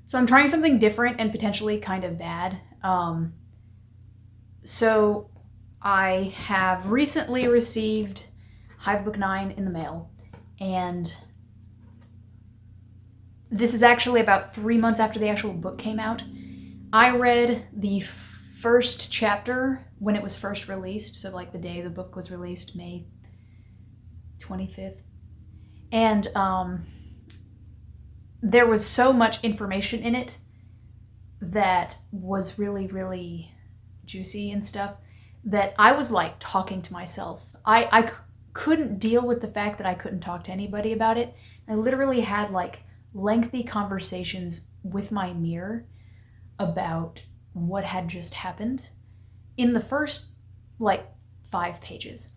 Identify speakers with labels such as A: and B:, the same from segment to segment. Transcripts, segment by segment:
A: So I'm trying something different and potentially kind of bad. So I have recently received HIVE Book 9 in the mail, and this is actually about 3 months after the actual book came out. I read the first chapter when it was first released, so like the day the book was released, May 25th. And there was so much information in it that was really, really juicy and stuff that I was like talking to myself. I couldn't deal with the fact that I couldn't talk to anybody about it. I literally had like lengthy conversations with my mirror about what had just happened in the first like 5 pages.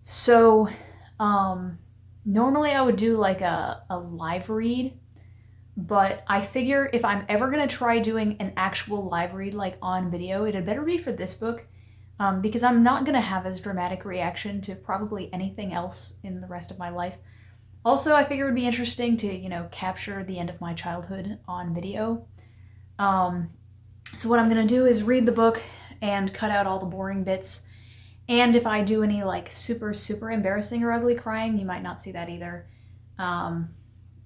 A: So normally I would do like a live read, but I figure if I'm ever gonna try doing an actual live read like on video, it had better be for this book, because I'm not gonna have as dramatic reaction to probably anything else in the rest of my life. Also, I figure it would be interesting to, you know, capture the end of my childhood on video. So what I'm gonna do is read the book and cut out all the boring bits. And if I do any like super, super embarrassing or ugly crying, you might not see that either.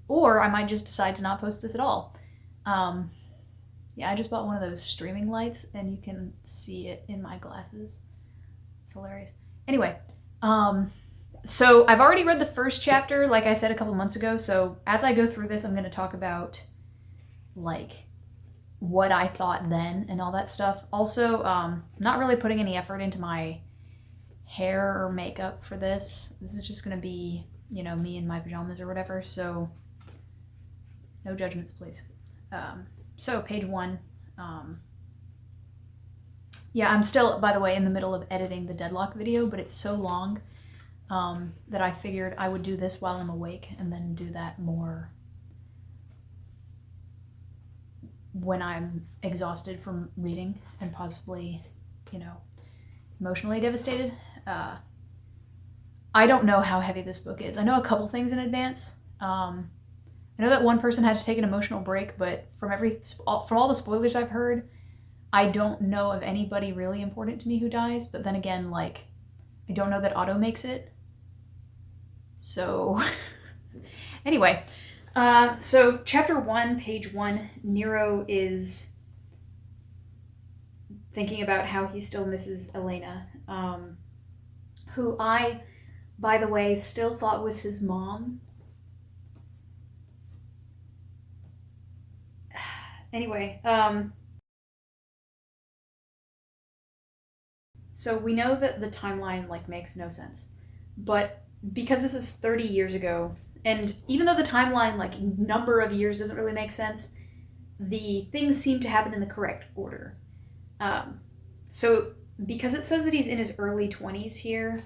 A: Or I might just decide to not post this at all. Yeah, I just bought one of those streaming lights and you can see it in my glasses. It's hilarious. Anyway, so I've already read the first chapter, like I said a couple months ago. So as I go through this, I'm going to talk about like what I thought then and all that stuff. Also, not really putting any effort into my hair or makeup for this. This is just going to be, you know, me in my pajamas or whatever. So no judgments, please. So page 1. Yeah, I'm still, by the way, in the middle of editing the Deadlock video, but it's so long that I figured I would do this while I'm awake and then do that more when I'm exhausted from reading and possibly, you know, emotionally devastated. I don't know how heavy this book is. I know a couple things in advance. I know that one person had to take an emotional break, but from all the spoilers I've heard, I don't know of anybody really important to me who dies. But then again, like, I don't know that Otto makes it. So anyway, so chapter 1, page 1, Nero is thinking about how he still misses Elena, who I, by the way, still thought was his mom. Anyway, so we know that the timeline like makes no sense, but because this is 30 years ago, and even though the timeline like number of years doesn't really make sense, the things seem to happen in the correct order. So because it says that he's in his early 20s here,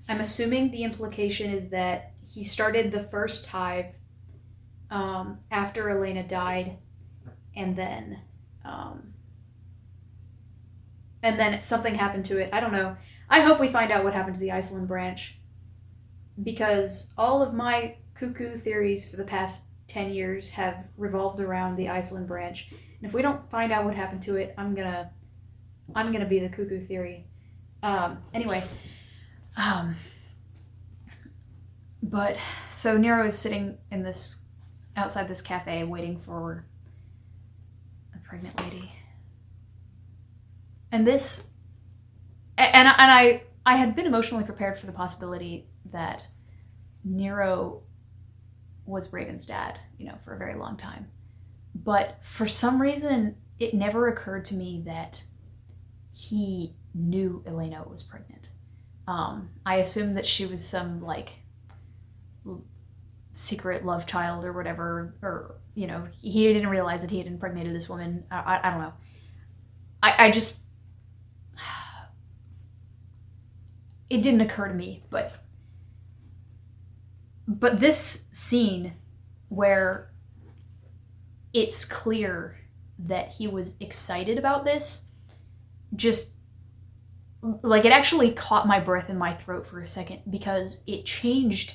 A: I'm assuming the implication is that he started the first hive after Elena died, and then something happened to it. I don't know. I hope we find out what happened to the Iceland branch, because all of my cuckoo theories for the past 10 years have revolved around the Iceland branch. And if we don't find out what happened to it, I'm gonna be the cuckoo theory. Anyway, but so Nero is sitting in this outside this cafe waiting for a pregnant lady. And this, and I had been emotionally prepared for the possibility that Nero was Raven's dad, you know, for a very long time. But for some reason, it never occurred to me that he knew Elena was pregnant. I assumed that she was some like secret love child or whatever, or, you know, he didn't realize that he had impregnated this woman. I don't know. I just, it didn't occur to me, but this scene where it's clear that he was excited about this, just like, it actually caught my breath in my throat for a second, because it changed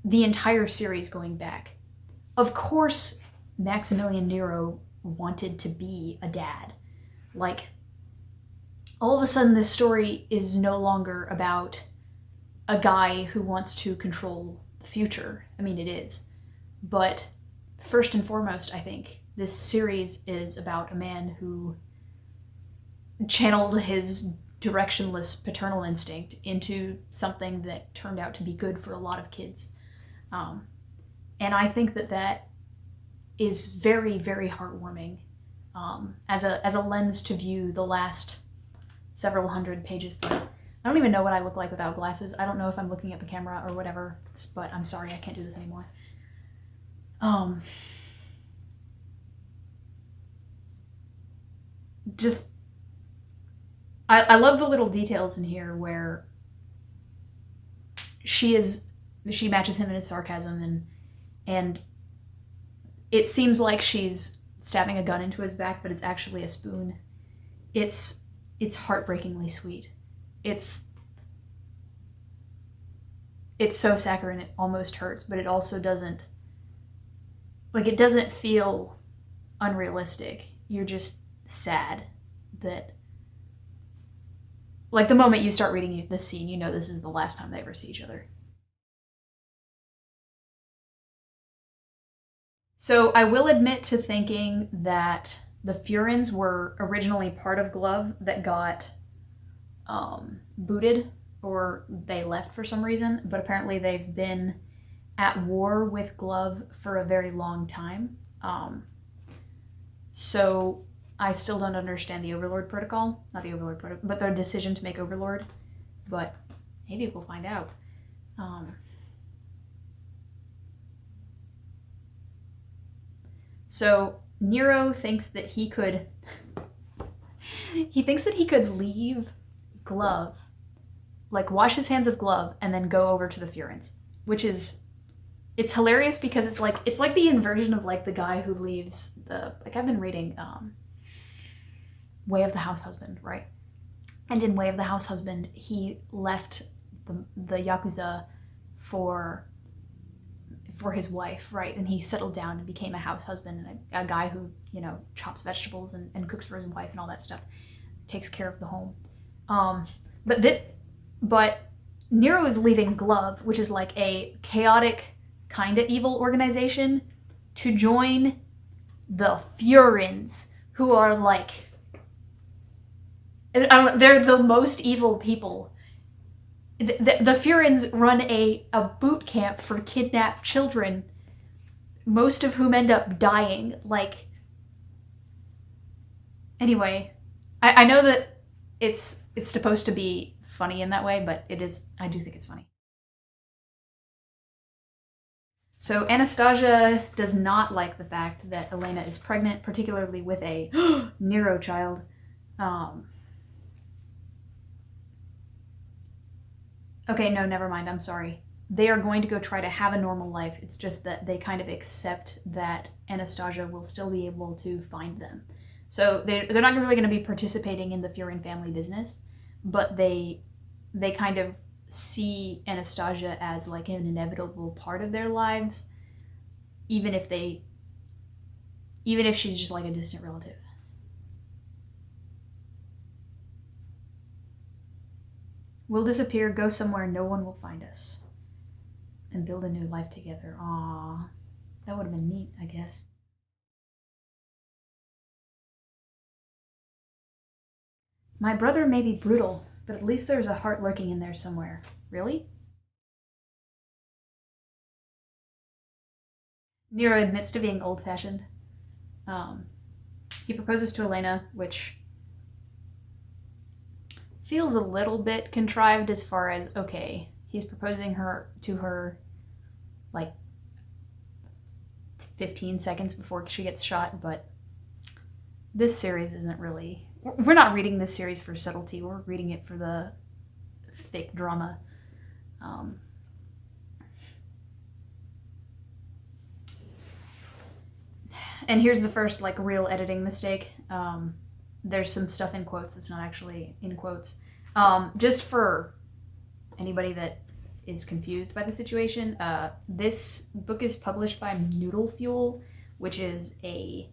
A: the entire series going back. Of course, Maximilian Nero wanted to be a dad. Like, all of a sudden this story is no longer about a guy who wants to control the future. I mean, it is. But first and foremost, I think this series is about a man who channeled his directionless paternal instinct into something that turned out to be good for a lot of kids. And I think that is very, very heartwarming as a lens to view the last several hundred pages through. I don't even know what I look like without glasses. I don't know if I'm looking at the camera or whatever, but I'm sorry, I can't do this anymore. I love the little details in here where she matches him in his sarcasm, and it seems like she's stabbing a gun into his back, but it's actually a spoon. It's heartbreakingly sweet. It's so saccharine it almost hurts, but it also doesn't feel unrealistic. You're just sad that, like, the moment you start reading this scene, you know this is the last time they ever see each other. So I will admit to thinking that the Furans were originally part of Glove that got booted, or they left for some reason, but apparently they've been at war with Glove for a very long time. So I still don't understand the Overlord protocol. Not the Overlord protocol, but their decision to make Overlord. But maybe we'll find out. So Nero thinks that he could leave Glove, like wash his hands of Glove and then go over to the Furans, which is, it's hilarious because it's like the inversion of like the guy who leaves the, like, I've been reading Way of the House Husband, right? And in Way of the House Husband, he left the Yakuza for his wife, right? And he settled down and became a house husband and a guy who, you know, chops vegetables and cooks for his wife and all that stuff, takes care of the home. But Nero is leaving Glove, which is like a chaotic, kind of evil organization, to join the Furans, who are like, I don't know, they're the most evil people. The Furans run a boot camp for kidnapped children, most of whom end up dying. Like, anyway, I know that it's supposed to be funny in that way, but it is, I do think it's funny. So Anastasia does not like the fact that Elena is pregnant, particularly with a Nero child. Okay, no, never mind, I'm sorry. They are going to go try to have a normal life. It's just that they kind of accept that Anastasia will still be able to find them. So they're not really going to be participating in the Furan family business, but they kind of see Anastasia as like an inevitable part of their lives, even if she's just like a distant relative. We'll disappear, go somewhere no one will find us, and build a new life together. Aww, that would have been neat, I guess. My brother may be brutal, but at least there's a heart lurking in there somewhere. Really? Nero admits to being old-fashioned. He proposes to Elena, which feels a little bit contrived as far as, okay, he's proposing to her like 15 seconds before she gets shot, but this series isn't really, we're not reading this series for subtlety, we're reading it for the thick drama. And here's the first like real editing mistake. There's some stuff in quotes that's not actually in quotes. Just for anybody that is confused by the situation, this book is published by Noodle Fuel, which is a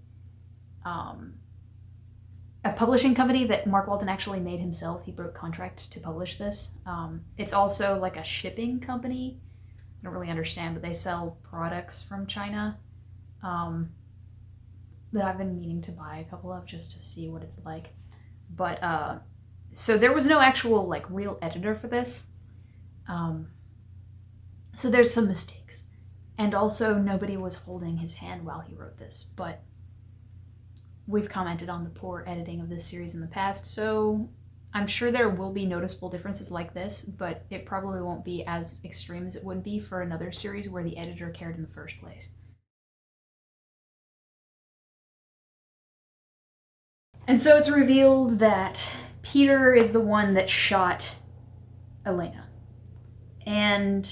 A: publishing company that Mark Walton actually made himself. He broke contract to publish this. It's also like a shipping company. I don't really understand, but they sell products from China that I've been meaning to buy a couple of just to see what it's like. But so there was no actual like real editor for this. So there's some mistakes. And also nobody was holding his hand while he wrote this, but we've commented on the poor editing of this series in the past, so I'm sure there will be noticeable differences like this, but it probably won't be as extreme as it would be for another series where the editor cared in the first place. And so it's revealed that Peter is the one that shot Elena. And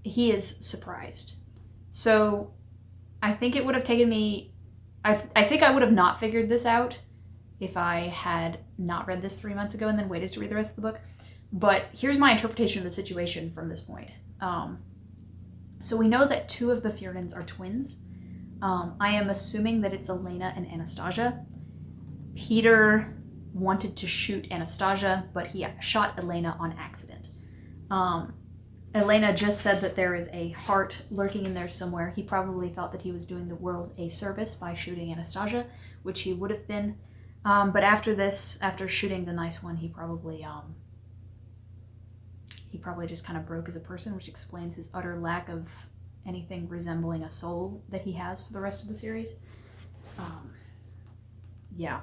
A: he is surprised. So I think it would have taken me... I think I would have not figured this out if I had not read this 3 months ago and then waited to read the rest of the book. But here's my interpretation of the situation from this point. So we know that 2 of the Furans are twins. I am assuming that it's Elena and Anastasia. Peter wanted to shoot Anastasia, but he shot Elena on accident. Elena just said that there is a heart lurking in there somewhere. He probably thought that he was doing the world a service by shooting Anastasia, which he would have been. But after this, after shooting the nice one, he probably just kind of broke as a person, which explains his utter lack of anything resembling a soul that he has for the rest of the series. Yeah.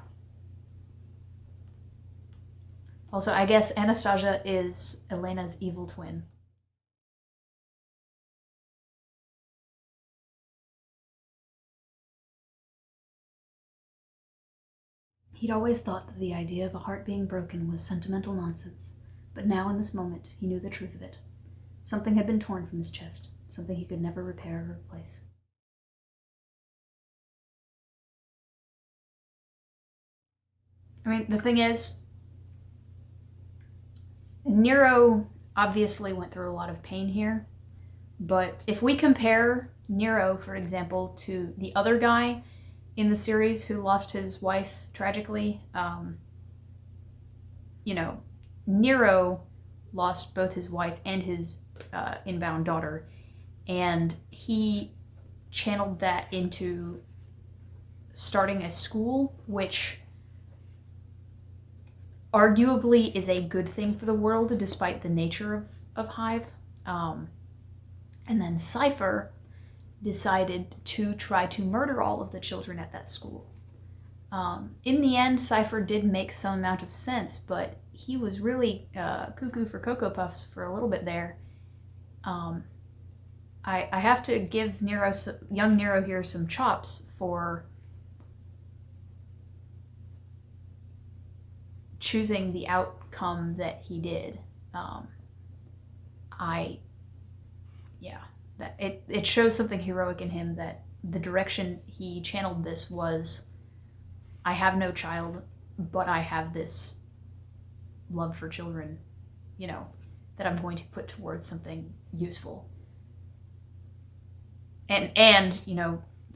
A: Also, I guess Anastasia is Elena's evil twin. He'd always thought that the idea of a heart being broken was sentimental nonsense, but now in this moment he knew the truth of it. Something had been torn from his chest, something he could never repair or replace. I mean, the thing is, Nero obviously went through a lot of pain here, but if we compare Nero, for example, to the other guy in the series who lost his wife tragically, Nero lost both his wife and his inbound daughter, and he channeled that into starting a school, which arguably is a good thing for the world despite the nature of HIVE. And then Cypher decided to try to murder all of the children at that school. In the end, Cypher did make some amount of sense, but he was really cuckoo for Cocoa Puffs for a little bit there. I have to give young Nero here some chops for choosing the outcome that he did. It shows something heroic in him that the direction he channeled this was, I have no child, but I have this love for children, that I'm going to put towards something useful. And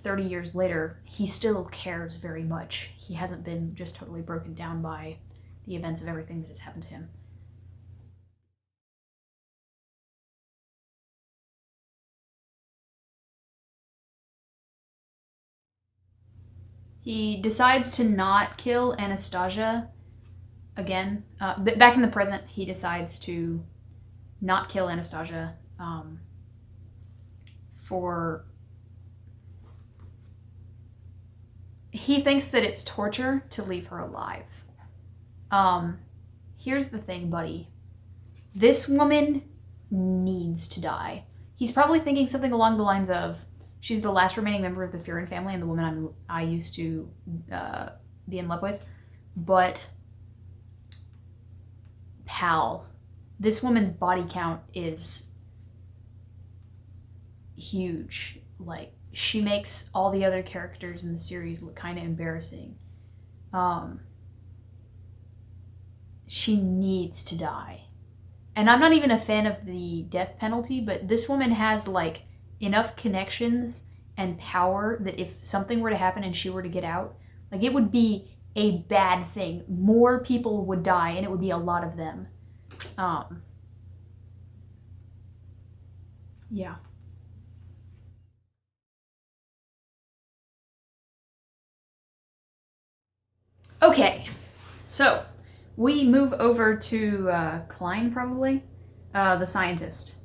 A: 30 years later, he still cares very much. He hasn't been just totally broken down by the events of everything that has happened to him. He decides to not kill Anastasia again. Back in the present, he decides to not kill Anastasia he thinks that it's torture to leave her alive. Here's the thing, buddy. This woman needs to die. He's probably thinking something along the lines of, she's the last remaining member of the Furan family and the woman I used to be in love with. But, pal, this woman's body count is huge. Like, she makes all the other characters in the series look kind of embarrassing. She needs to die. And I'm not even a fan of the death penalty, but this woman has, enough connections and power that if something were to happen and she were to get out, like, it would be a bad thing. More people would die, and it would be a lot of them. Yeah. Okay, so we move over to Klein, probably. The scientist.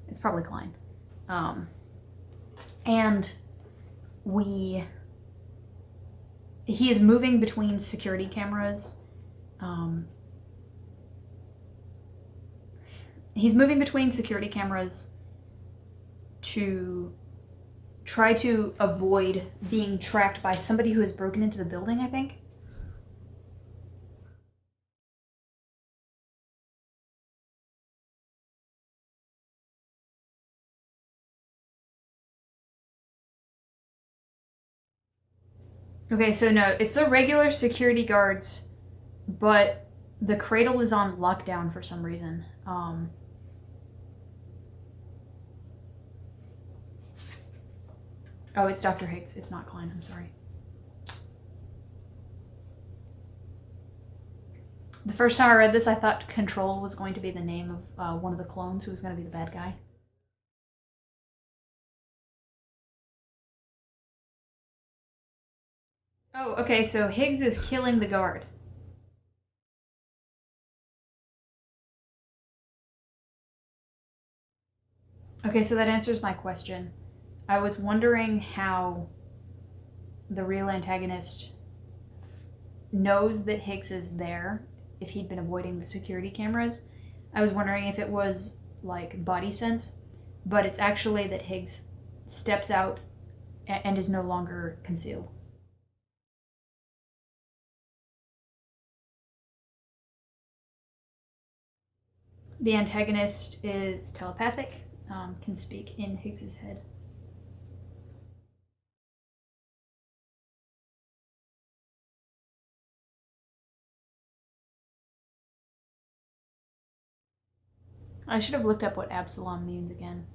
A: It's probably Klein. And he is moving between security cameras. He's moving between security cameras to try to avoid being tracked by somebody who has broken into the building, I think. Okay, so no, it's the regular security guards, but the cradle is on lockdown for some reason. Oh, it's Dr. Higgs. It's not Klein. I'm sorry. The first time I read this, I thought Control was going to be the name of one of the clones who was going to be the bad guy. Oh, okay, so Higgs is killing the guard. Okay, so that answers my question. I was wondering how the real antagonist knows that Higgs is there if he'd been avoiding the security cameras. I was wondering if it was like body sense, but it's actually that Higgs steps out and is no longer concealed. The antagonist is telepathic, can speak in Higgs's head. I should have looked up what Absalom means again.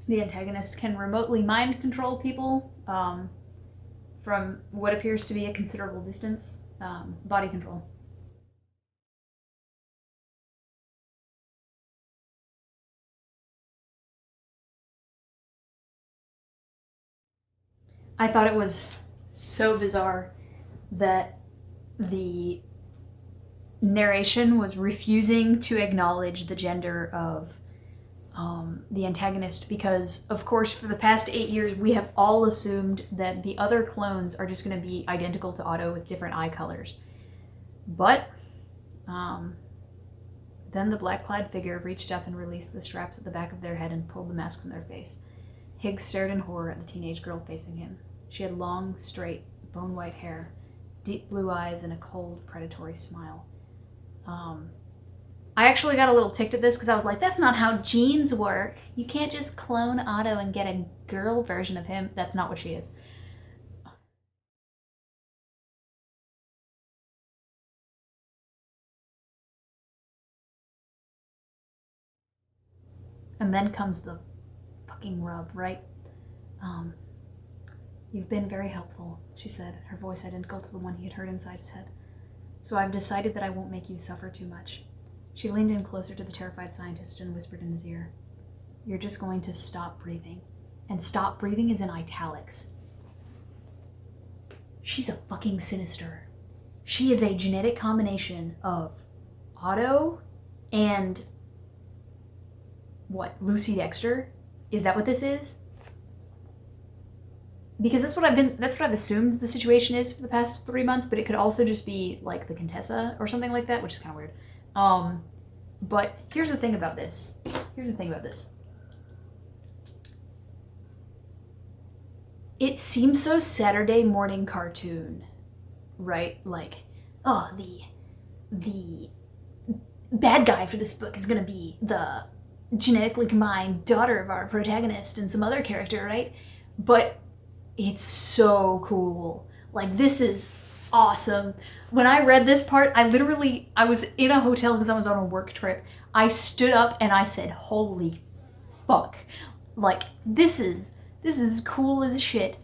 A: The antagonist can remotely mind control people from what appears to be a considerable distance. Body control. I thought it was so bizarre that the narration was refusing to acknowledge the gender of the antagonist because, of course, for the past 8 years, we have all assumed that the other clones are just going to be identical to Otto with different eye colors. But then the black-clad figure reached up and released the straps at the back of their head and pulled the mask from their face. Higgs stared in horror at the teenage girl facing him. She had long, straight, bone-white hair, deep blue eyes, and a cold, predatory smile. I actually got a little ticked at this because I was like, that's not how genes work. You can't just clone Otto and get a girl version of him. That's not what she is. And then comes the fucking rub, right? You've been very helpful, she said, her voice identical to the one he had heard inside his head. So I've decided that I won't make you suffer too much. She leaned in closer to the terrified scientist and whispered in his ear, you're just going to stop breathing. And stop breathing is in italics. She's a fucking sinister. She is a genetic combination of Otto and what, Lucy Dexter? Is that what this is? Because that's what I've assumed the situation is for the past 3 months, but it could also just be like the Contessa or something like that, which is kind of weird. But here's the thing about this. It seems so Saturday morning cartoon, right? Like, oh, the bad guy for this book is gonna be the genetically combined daughter of our protagonist and some other character, right? But it's so cool. Like, this is awesome. When I read this part, I was in a hotel because I was on a work trip. I stood up and I said, holy fuck. Like, this is cool as shit.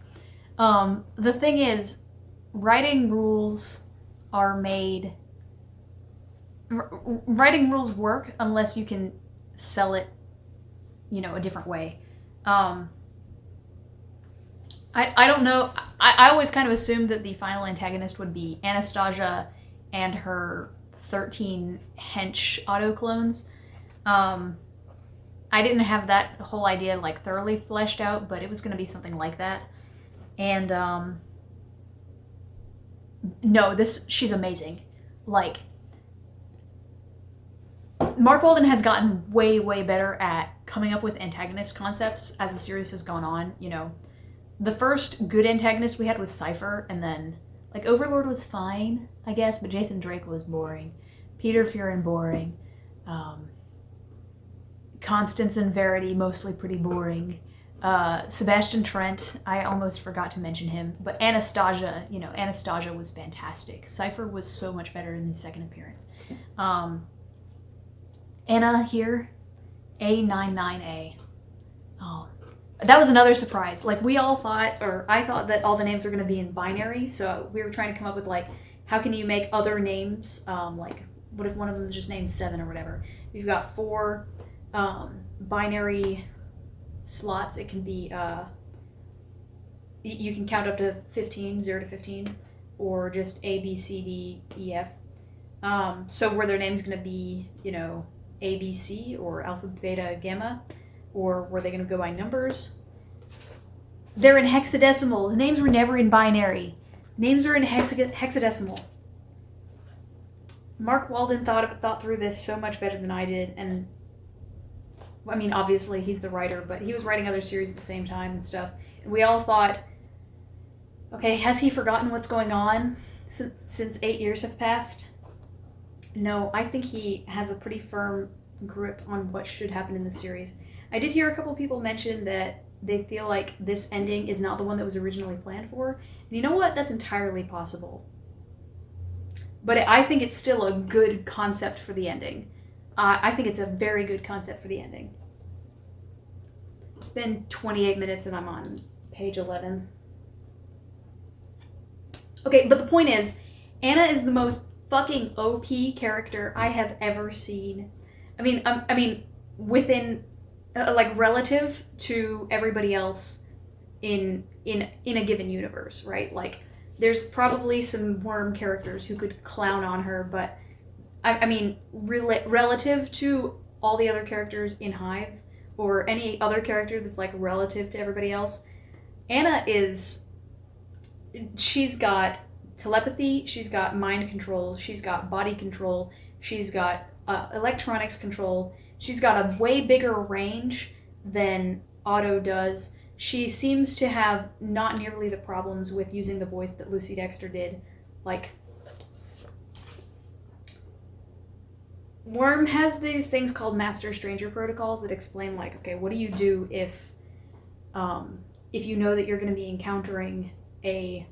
A: The thing is, writing rules work unless you can sell it, a different way. I don't know. I always kind of assumed that the final antagonist would be Anastasia and her 13 hench Otto clones. I didn't have that whole idea like thoroughly fleshed out, but it was going to be something like that. And no, she's amazing. Like, Mark Walden has gotten way, way better at coming up with antagonist concepts as the series has gone on. The first good antagonist we had was Cypher, and then, like, Overlord was fine, I guess, but Jason Drake was boring. Peter Furan, boring. Constance and Verity, mostly pretty boring. Sebastian Trent, I almost forgot to mention him, but Anastasia, Anastasia was fantastic. Cypher was so much better in his second appearance. Anna here, A99A. Oh, that was another surprise. Like, we all thought, or I thought, that all the names were going to be in binary, so we were trying to come up with, like, how can you make other names, like, what if one of them is just named 7 or whatever? We've got 4 binary slots. It can be, you can count up to 15, 0 to 15, or just A, B, C, D, E, F. So were their names going to be, A, B, C, or alpha, beta, gamma? Or were they going to go by numbers? They're in hexadecimal. The names were never in binary. Names are in hexadecimal. Mark Walden thought through this so much better than I did, and I mean, obviously he's the writer, but he was writing other series at the same time and stuff. And we all thought, okay, has he forgotten what's going on since 8 years have passed? No, I think he has a pretty firm grip on what should happen in the series. I did hear a couple people mention that they feel like this ending is not the one that was originally planned for. And you know what? That's entirely possible. But I think it's still a good concept for the ending. I think it's a very good concept for the ending. It's been 28 minutes and I'm on page 11. Okay, but the point is, Anna is the most fucking OP character I have ever seen. I mean, within, like, relative to everybody else in a given universe, right? Like, there's probably some worm characters who could clown on her, but I mean, relative to all the other characters in HIVE, or any other character that's, like, relative to everybody else, Anna she's got telepathy, she's got mind control, she's got body control, she's got electronics control, she's got a way bigger range than Otto does. She seems to have not nearly the problems with using the voice that Lucy Dexter did. Like, Worm has these things called Master Stranger protocols that explain, like, okay, what do you do if you know that you're going to be encountering a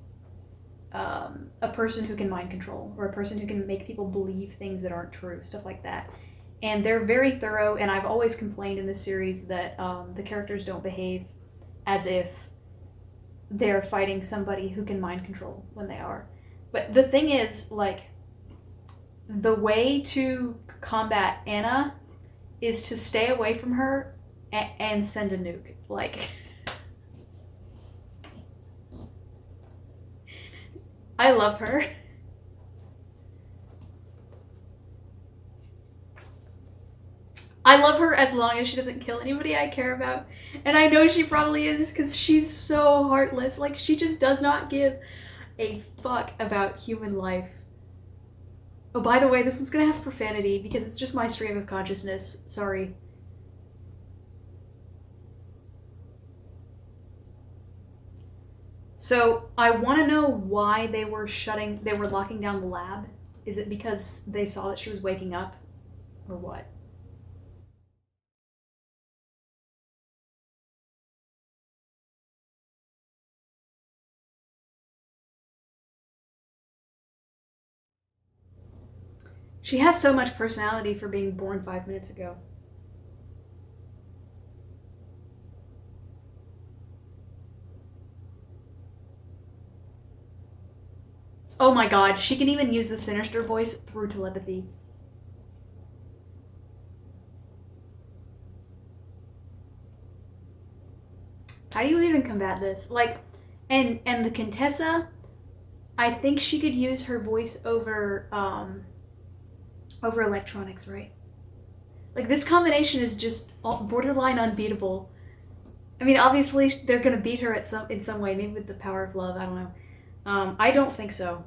A: person who can mind control, or a person who can make people believe things that aren't true, stuff like that. And they're very thorough, and I've always complained in this series that the characters don't behave as if they're fighting somebody who can mind control when they are. But the thing is, like, the way to combat Anna is to stay away from her and send a nuke. Like, I love her. I love her as long as she doesn't kill anybody I care about. And I know she probably is, because she's so heartless. Like, she just does not give a fuck about human life. Oh, by the way, this is gonna have profanity because it's just my stream of consciousness. Sorry. So, I want to know why they were locking down the lab. Is it because they saw that she was waking up, or what? She has so much personality for being born 5 minutes ago. Oh my god, she can even use the sinister voice through telepathy. How do you even combat this? Like, and the Contessa, I think she could use her voice over electronics, right? Like, this combination is just borderline unbeatable. I mean, obviously they're gonna beat her in some way, maybe with the power of love. I don't know. I don't think so.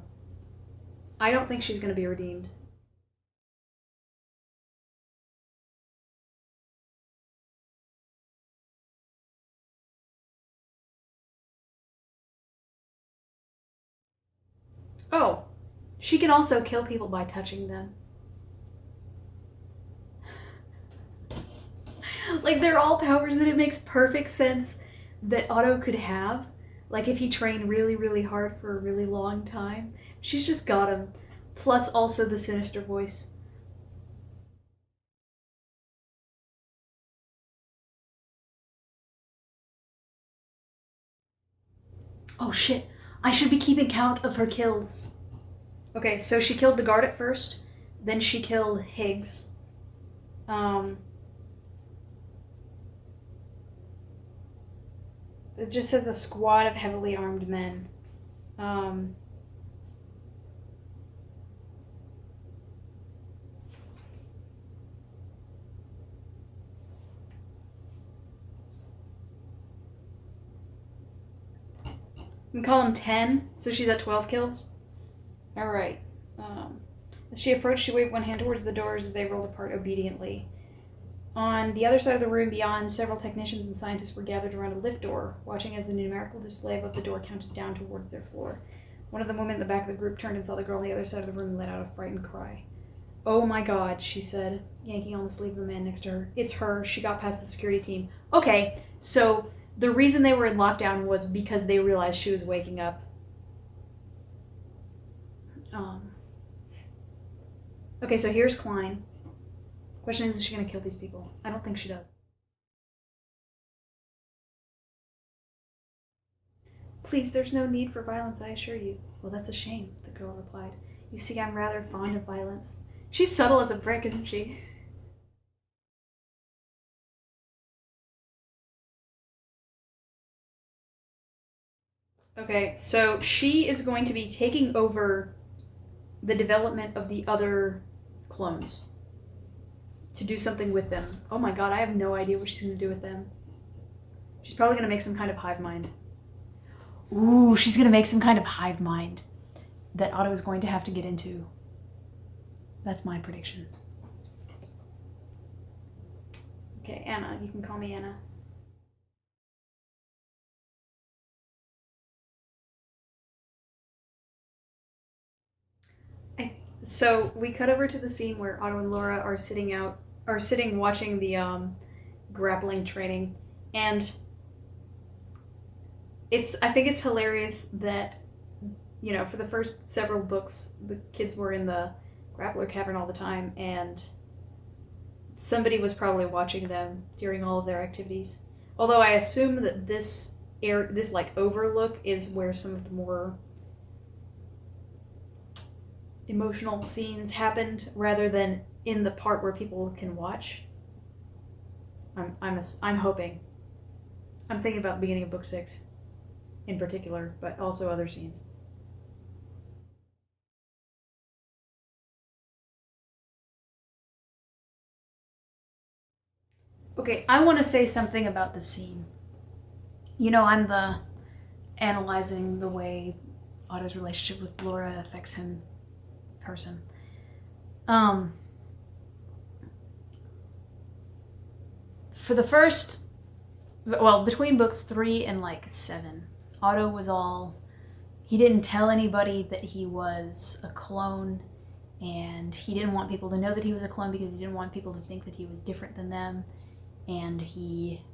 A: I don't think she's gonna be redeemed. Oh, she can also kill people by touching them. Like, they're all powers that it makes perfect sense that Otto could have. Like, if he trained really, really hard for a really long time. She's just got him. Plus, also the sinister voice. Oh shit, I should be keeping count of her kills. Okay, so she killed the guard at first, then she killed Higgs. It just says a squad of heavily armed men. We can call him 10, so she's at 12 kills. Alright. As she approached, she waved one hand towards the doors as they rolled apart obediently. On the other side of the room beyond, several technicians and scientists were gathered around a lift door, watching as the numerical display above the door counted down towards their floor. One of the women in the back of the group turned and saw the girl on the other side of the room and let out a frightened cry. "Oh my god," she said, yanking on the sleeve of the man next to her. "It's her. She got past the security team." Okay, so the reason they were in lockdown was because they realized she was waking up. Okay, so here's Klein. Question is she going to kill these people? I don't think she does. "Please, there's no need for violence, I assure you." "Well, that's a shame," the girl replied. "You see, I'm rather fond of violence." She's subtle as a brick, isn't she? Okay, so she is going to be taking over the development of the other clones to do something with them. Oh my god, I have no idea what she's going to do with them. She's probably going to make some kind of hive mind. Ooh, she's going to make some kind of hive mind that Otto is going to have to get into. That's my prediction. Okay, Anna. You can call me Anna. So we cut over to the scene where Otto and Laura are sitting watching the grappling training, and I think it's hilarious that, you know, for the first several books the kids were in the grappler cavern all the time, and somebody was probably watching them during all of their activities. Although I assume that this like overlook is where some of the more emotional scenes happened, rather than in the part where people can watch. I'm hoping. I'm thinking about the beginning of book 6 in particular, but also other scenes. Okay, I want to say something about the scene. You know, I'm the analyzing the way Otto's relationship with Laura affects him person. For the first, well, between books 3 and like 7, Otto was he didn't tell anybody that he was a clone, and he didn't want people to know that he was a clone because he didn't want people to think that he was different than them, and he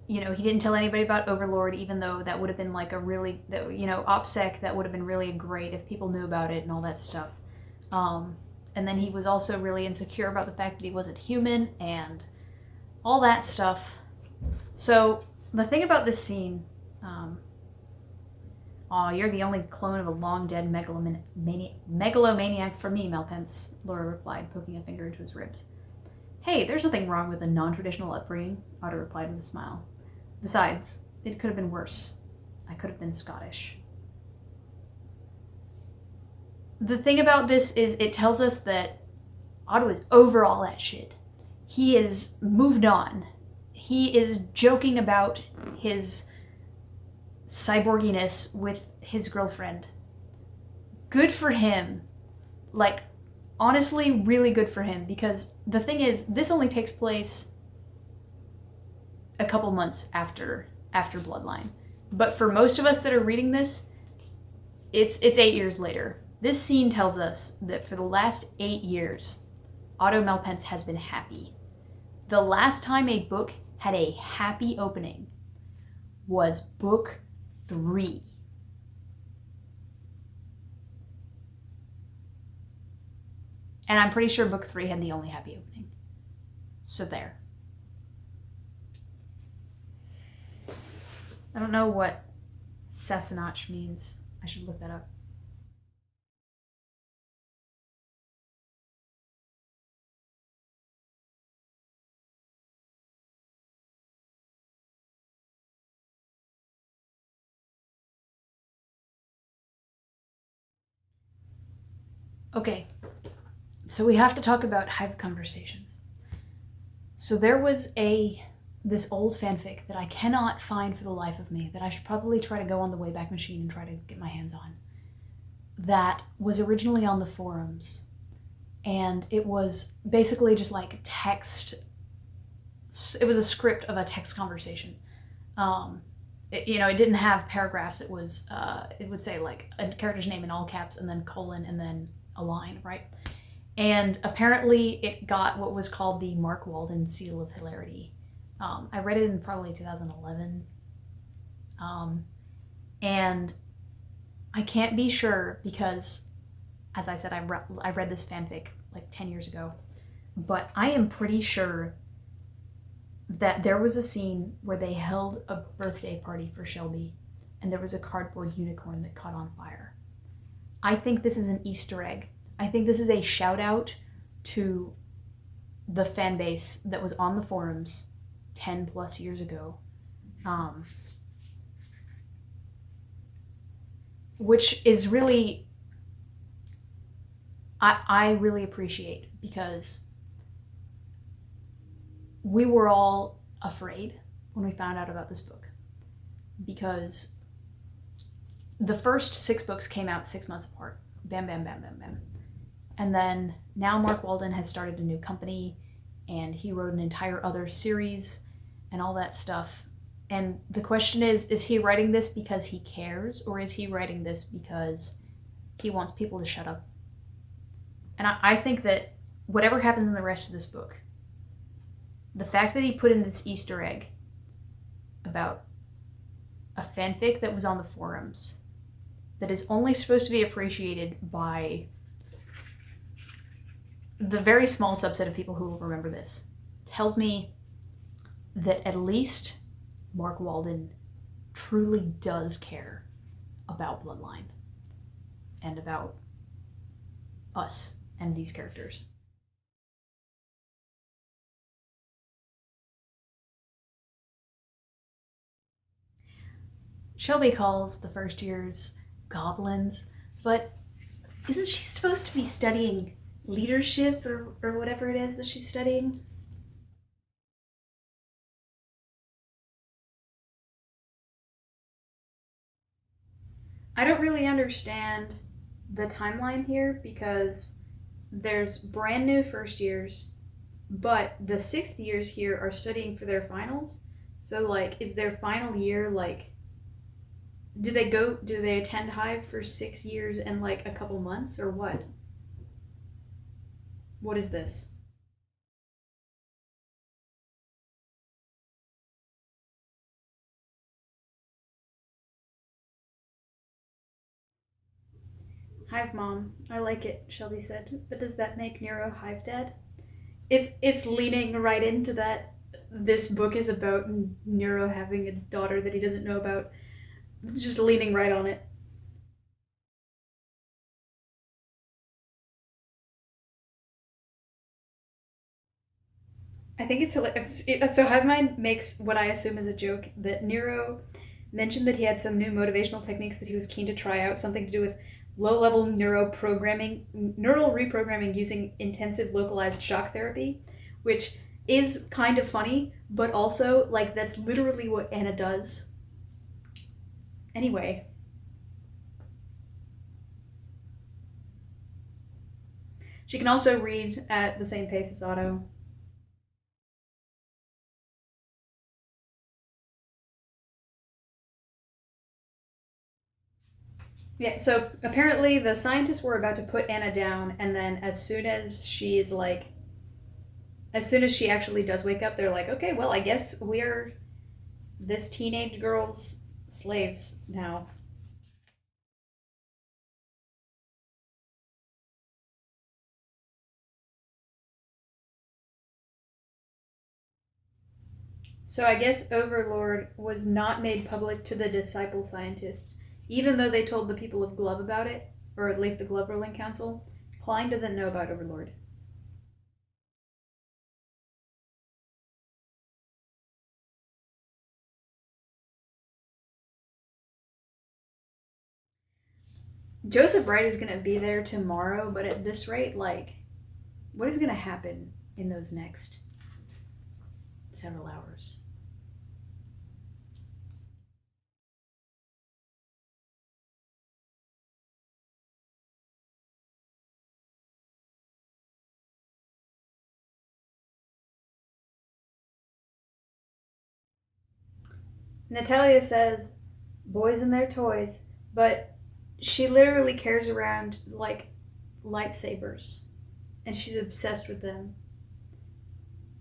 A: didn't tell anybody about Overlord, even though that would have been like OPSEC, that would have been really great if people knew about it and all that stuff. And then he was also really insecure about the fact that he wasn't human and all that stuff. So the thing about this scene, aw, you're the only clone of a long-dead megalomaniac for me, Malpence, Laura replied, poking a finger into his ribs. Hey, there's nothing wrong with a non-traditional upbringing, Otto replied with a smile. Besides, it could have been worse. I could have been Scottish. The thing about this is it tells us that Otto is over all that shit. He is moved on. He is joking about his cyborginess with his girlfriend. Good for him. Like, honestly, really good for him, because the thing is, this only takes place a couple months after Bloodline. But for most of us that are reading this, it's 8 years later. This scene tells us that for the last 8 years, Otto Malpence has been happy. The last time a book had a happy opening was book 3. And I'm pretty sure book 3 had the only happy opening. So there. I don't know what Sassanach means. I should look that up. Okay, so we have to talk about HIVE conversations. So there was this old fanfic that I cannot find for the life of me, that I should probably try to go on the Wayback Machine and try to get my hands on, that was originally on the forums. And it was basically just like text. It was a script of a text conversation. It didn't have paragraphs. It would say like a character's name in all caps and then colon and then a line, right? And apparently it got what was called the Mark Walden Seal of Hilarity. I read it in probably 2011. And I can't be sure because, as I said, I read this fanfic like 10 years ago. But I am pretty sure that there was a scene where they held a birthday party for Shelby and there was a cardboard unicorn that caught on fire. I think this is an Easter egg. I think this is a shout out to the fan base that was on the forums 10 plus years ago, which is really, I really appreciate, because we were all afraid when we found out about this book, because the first 6 books came out 6 months apart. Bam, bam, bam, bam, bam. And then now Mark Walden has started a new company and he wrote an entire other series and all that stuff. And the question is he writing this because he cares, or is he writing this because he wants people to shut up? And I think that whatever happens in the rest of this book, the fact that he put in this Easter egg about a fanfic that was on the forums that is only supposed to be appreciated by the very small subset of people who will remember this tells me that at least Mark Walden truly does care about Bloodline and about us and these characters. Shelby calls the first years goblins, but isn't she supposed to be studying leadership or whatever it is that she's studying? I don't really understand the timeline here, because there's brand new first years, but the 6th years here are studying for their finals. So like, is their final year like, do they attend HIVE for 6 years and like a couple months, or what? What is this? Hive mom. I like it, Shelby said. But does that make Nero Hive dead? It's leaning right into that. This book is about Nero having a daughter that he doesn't know about. Just leaning right on it. I think it's hilarious. So Hive Mind makes what I assume is a joke that Nero mentioned that he had some new motivational techniques that he was keen to try out, something to do with low-level neural reprogramming using intensive localized shock therapy, which is kind of funny, but also, like, that's literally what Anna does. Anyway. She can also read at the same pace as Otto. Yeah, so apparently the scientists were about to put Anna down, and then as soon as she actually does wake up, they're like, okay, well, I guess we're this teenage girl's slaves now. So I guess Overlord was not made public to the disciple scientists, even though they told the people of Glove about it, or at least the Glove Ruling Council. Klein doesn't know about Overlord. Joseph Wright is going to be there tomorrow, but at this rate, like, what is going to happen in those next several hours? Natalia says, boys and their toys, but she literally carries around, like, lightsabers, and she's obsessed with them.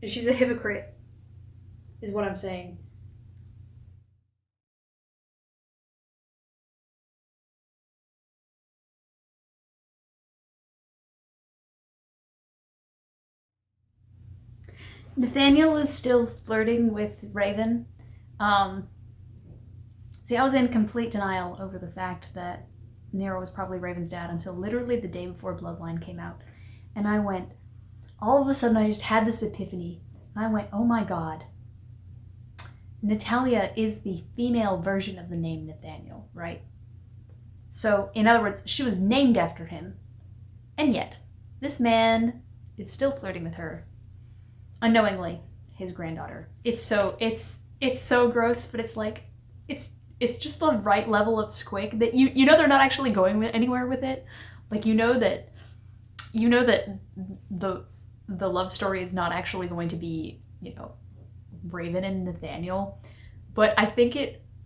A: She's a hypocrite, is what I'm saying. Nathaniel is still flirting with Raven. Um, See, I was in complete denial over the fact that Nero was probably Raven's dad until literally the day before Bloodline came out. And I went, all of a sudden I just had this epiphany. And I went, oh my god. Natalia is the female version of the name Nathaniel, right? So, in other words, she was named after him. And yet, this man is still flirting with her. Unknowingly, his granddaughter. It's so gross, but it's like, it's just the right level of squick that you know they're not actually going anywhere with it. Like, you know that the love story is not actually going to be, Raven and Nathaniel. But I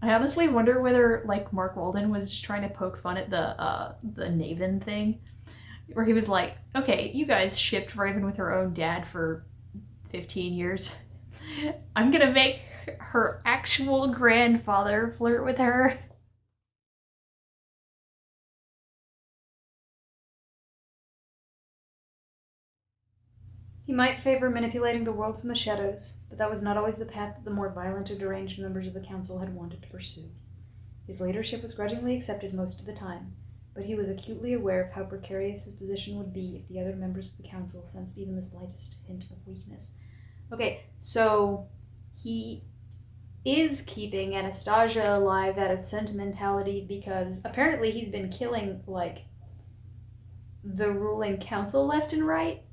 A: honestly wonder whether, like, Mark Walden was just trying to poke fun at the Naven thing, where he was like, okay, you guys shipped Raven with her own dad for 15 years. I'm gonna make her actual grandfather flirt with her. He might favor manipulating the world from the shadows, but that was not always the path that the more violent or deranged members of the council had wanted to pursue. His leadership was grudgingly accepted most of the time, but he was acutely aware of how precarious his position would be if the other members of the council sensed even the slightest hint of weakness. Okay, so he is keeping Anastasia alive out of sentimentality because apparently he's been killing, like, the ruling council left and right.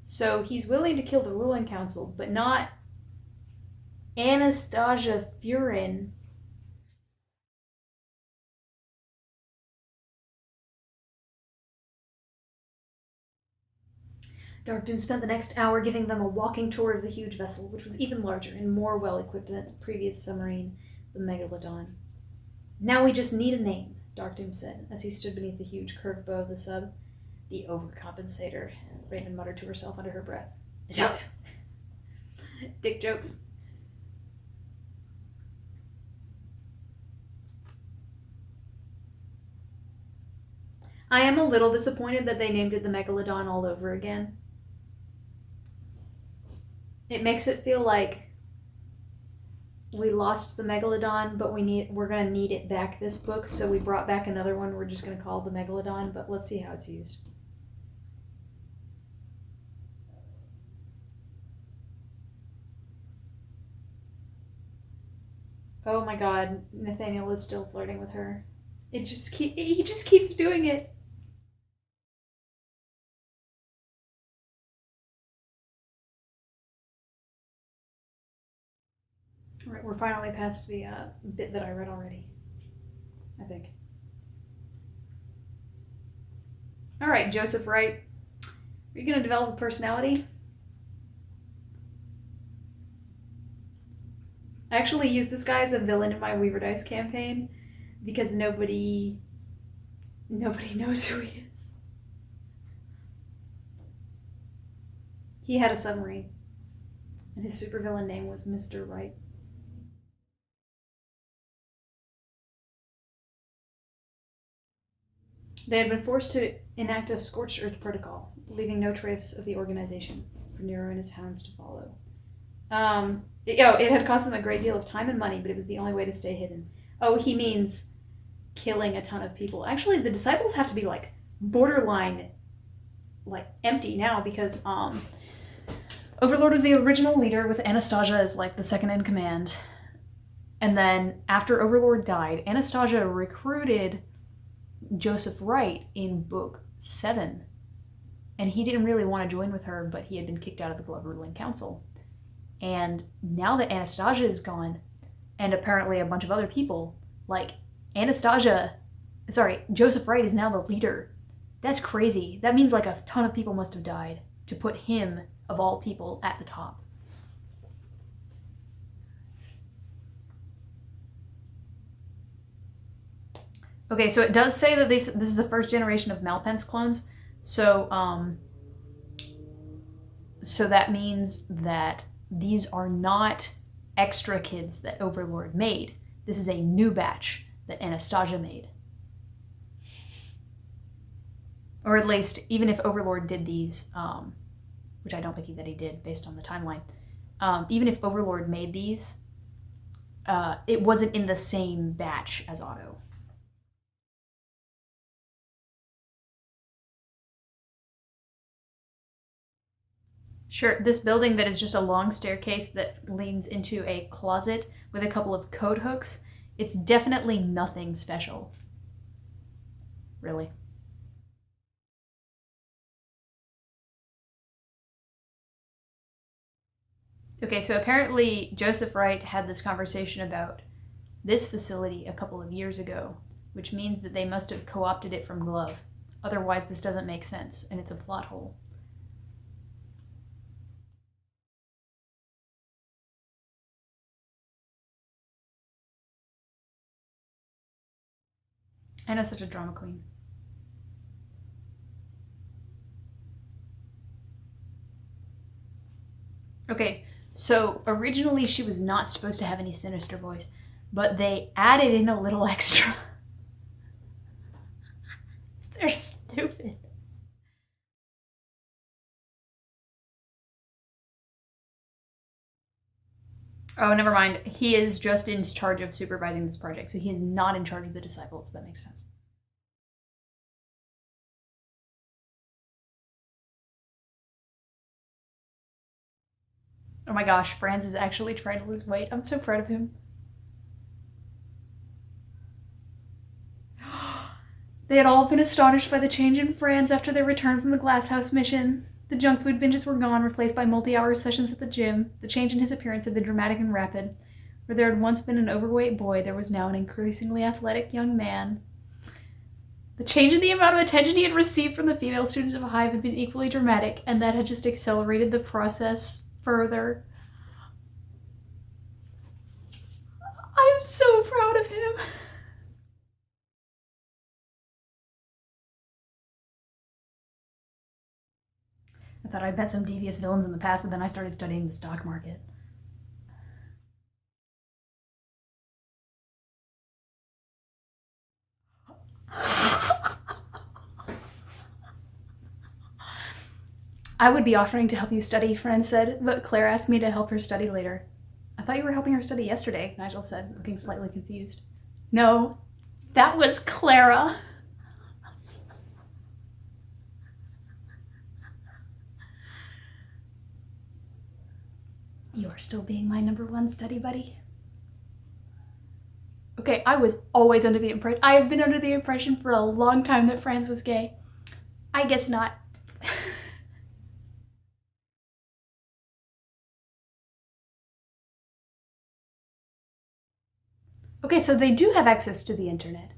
A: So he's willing to kill the ruling council, but not Anastasia Furan. Dark Doom spent the next hour giving them a walking tour of the huge vessel, which was even larger and more well-equipped than its previous submarine, the Megalodon. Now we just need a name, Dark Doom said, as he stood beneath the huge curved bow of the sub. The overcompensator, Raven muttered to herself under her breath. Dick jokes. I am a little disappointed that they named it the Megalodon all over again. It makes it feel like we lost the Megalodon, but we're gonna need it back this book, so we brought back another one we're just gonna call the Megalodon, but let's see how it's used. Oh my god, Nathaniel is still flirting with her. He just keeps doing it. Alright, we're finally past the bit that I read already, I think. Alright, Joseph Wright. Are you gonna develop a personality? I actually used this guy as a villain in my Weaver Dice campaign because nobody knows who he is. He had a submarine, and his supervillain name was Mr. Wright. They had been forced to enact a scorched earth protocol, leaving no trace of the organization for Nero and his hounds to follow. It had cost them a great deal of time and money, but it was the only way to stay hidden. Oh, he means killing a ton of people. Actually, the disciples have to be like borderline like empty now because Overlord was the original leader with Anastasia as like the second in command. And then after Overlord died, Anastasia recruited Joseph Wright in book 7. And he didn't really want to join with her, but he had been kicked out of the Bloodline Council. And now that Anastasia is gone, and apparently a bunch of other people, like Joseph Wright is now the leader. That's crazy. That means like a ton of people must have died to put him, of all people, at the top. Okay, so it does say that this is the first generation of Malpence clones. So that means that these are not extra kids that Overlord made. This is a new batch that Anastasia made. Or at least, even if Overlord did these, which I don't think that he did based on the timeline, even if Overlord made these, it wasn't in the same batch as Otto. Sure, this building that is just a long staircase that leads into a closet with a couple of coat hooks, it's definitely nothing special. Really. Okay, so apparently Joseph Wright had this conversation about this facility a couple of years ago, which means that they must have co-opted it from Glove. Otherwise, this doesn't make sense, and it's a plot hole. Anna's such a drama queen. Okay, so originally she was not supposed to have any sinister voice, but they added in a little extra. They're stupid. Oh, never mind. He is just in charge of supervising this project, so he is not in charge of the disciples. That makes sense. Oh my gosh, Franz is actually trying to lose weight. I'm so proud of him. They had all been astonished by the change in Franz after their return from the Glasshouse mission. The junk food binges were gone, replaced by multi-hour sessions at the gym. The change in his appearance had been dramatic and rapid. Where there had once been an overweight boy, there was now an increasingly athletic young man. The change in the amount of attention he had received from the female students of HIVE had been equally dramatic, and that had just accelerated the process further. I am so proud of him. I thought I'd met some devious villains in the past, but then I started studying the stock market. I would be offering to help you study, Fran said, but Claire asked me to help her study later. I thought you were helping her study yesterday, Nigel said, looking slightly confused. No, that was Clara. You are still being my #1 study buddy. Okay, I was always under the impression, I have been under the impression for a long time that Franz was gay. I guess not. Okay, so they do have access to the internet.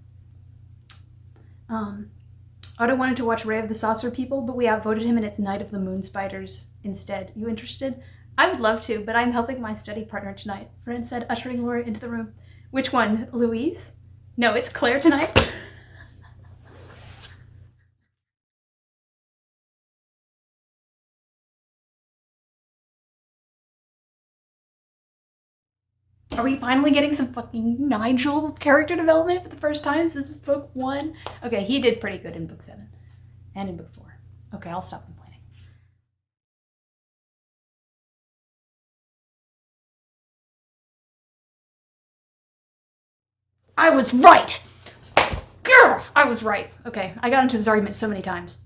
A: Otto wanted to watch Ray of the Saucer People, but we outvoted him and it's Night of the Moon Spiders instead. You interested? I would love to, but I'm helping my study partner tonight, Fran said, ushering Laura into the room. Which one, Louise? No, it's Claire tonight. Are we finally getting some fucking Nigel character development for the first time since book 1? Okay, he did pretty good in book 7 and in book 4. Okay, I'll stop complaining. I was right! Girl, I was right. Okay, I got into this argument so many times.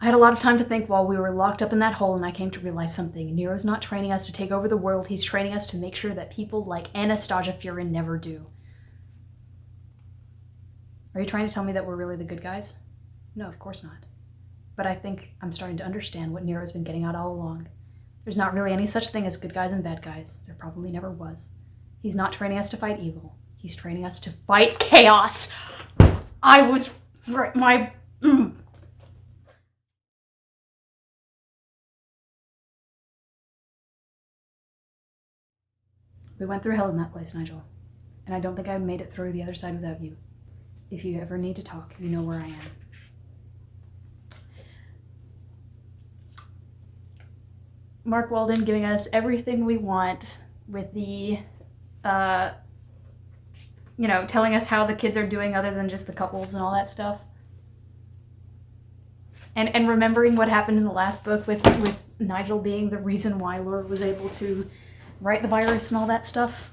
A: I had a lot of time to think while we were locked up in that hole, and I came to realize something. Nero's not training us to take over the world. He's training us to make sure that people like Anastasia Furan never do. Are you trying to tell me that we're really the good guys? No, of course not. But I think I'm starting to understand what Nero's been getting at all along. There's not really any such thing as good guys and bad guys. There probably never was. He's not training us to fight evil. He's training us to fight chaos. I was right. We went through hell in that place, Nigel. And I don't think I made it through the other side without you. If you ever need to talk, you know where I am. Mark Walden giving us everything we want with the, telling us how the kids are doing other than just the couples and all that stuff. And remembering what happened in the last book with Nigel being the reason why Laura was able to write the virus and all that stuff.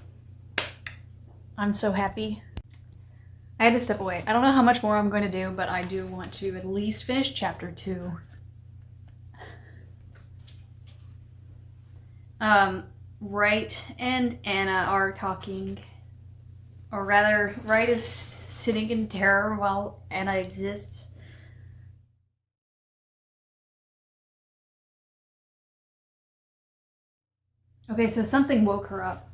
A: I'm so happy. I had to step away. I don't know how much more I'm going to do, but I do want to at least finish chapter 2. Wright and Anna are talking, or rather, Wright is sitting in terror while Anna exists. Okay, so something woke her up.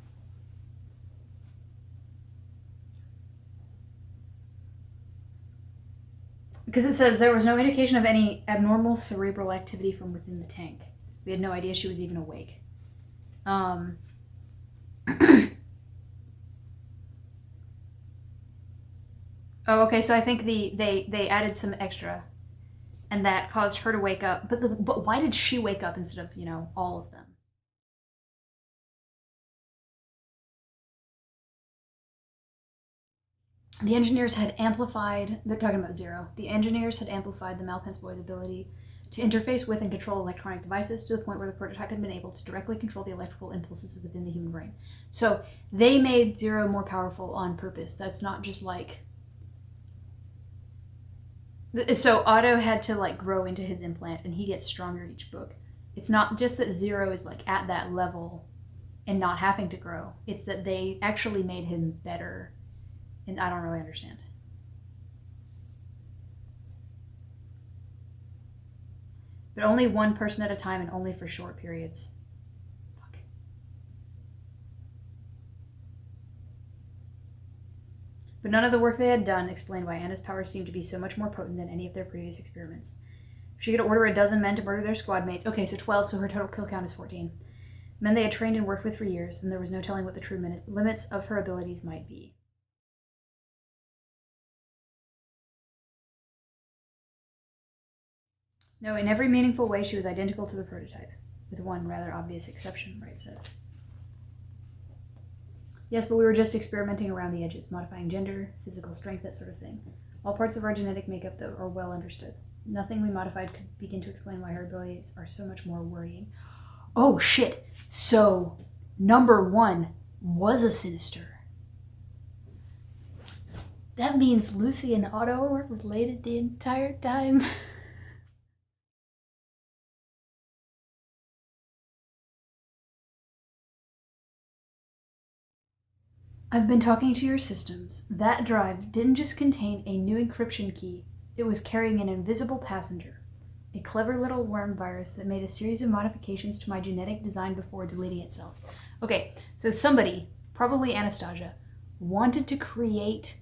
A: Because it says there was no indication of any abnormal cerebral activity from within the tank. We had no idea she was even awake. Oh, okay, so I think they added some extra, and that caused her to wake up. But why did she wake up instead of, all of them? The engineers had amplified, they're talking about Zero, the engineers had amplified the Malpens boy's ability to interface with and control electronic devices to the point where the prototype had been able to directly control the electrical impulses within the human brain. So they made Zero more powerful on purpose. That's not just like... So Otto had to grow into his implant and he gets stronger each book. It's not just that Zero is at that level and not having to grow. It's that they actually made him better. And I don't really understand. But only one person at a time and only for short periods. Fuck. But none of the work they had done explained why Anna's powers seemed to be so much more potent than any of their previous experiments. She could order a dozen men to murder their squad mates. Okay, so 12, so her total kill count is 14. Men they had trained and worked with for years, and there was no telling what the true limits of her abilities might be. No, in every meaningful way she was identical to the prototype, with one rather obvious exception, Wright said. Yes, but we were just experimenting around the edges, modifying gender, physical strength, that sort of thing. All parts of our genetic makeup, though, are well understood. Nothing we modified could begin to explain why her abilities are so much more worrying. Oh shit! So, number 1 was a sinister. That means Lucy and Otto were related the entire time. I've been talking to your systems. That drive didn't just contain a new encryption key, it was carrying an invisible passenger. A clever little worm virus that made a series of modifications to my genetic design before deleting itself. Okay, so somebody, probably Anastasia, wanted to create